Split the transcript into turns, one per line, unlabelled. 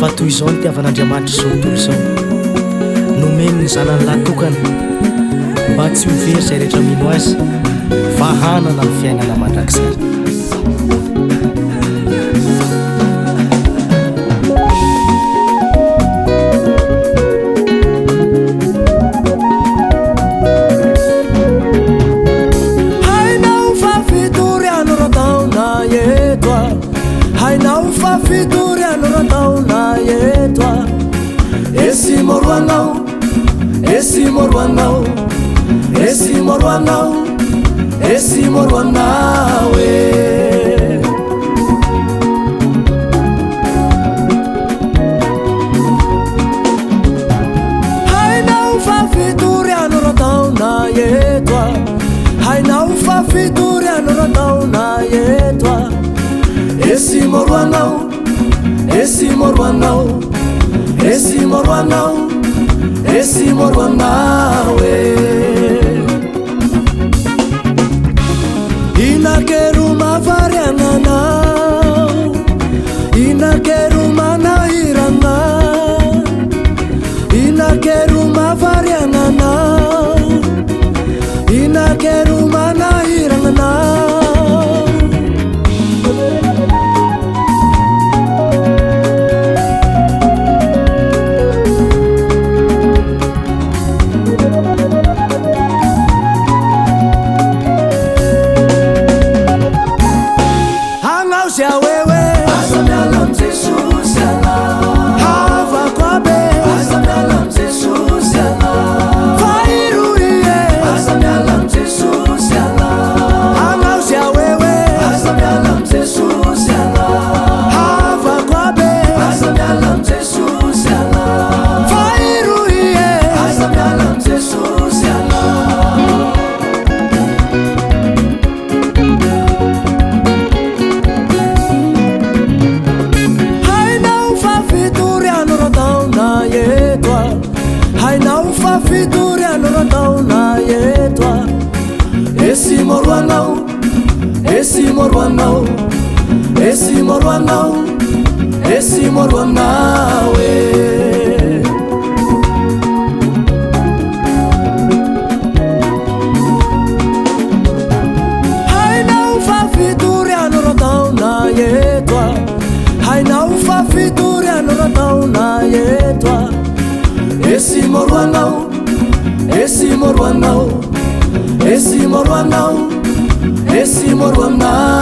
fa toy izao ny tiavan'Andriamanitra zao tontolo izao nomeny ny zanany latokana mba tsy mivery izay rehetra mino azy fa hanana ny fiainana mandrakizay.
Hainao fa fitoriano rataona eto esi moroanao esi moroanao esi moroanao esi moroanao Hainao fa fitoriano rataona eto hainao fa fitoriano rataona eto esi moroanao esi moroanao esi moroanao esi moroanao inakeru mavariananao inakeru manahirana inakeru mavariananao inakeru manahirana esi moroanao esi moroanao esi moroanao esi moroanao Hainao fa fitoriano rataona eto hainao fa fitoriano rataona eto esi moroanao esi moroanao esi moroanao esi moroanao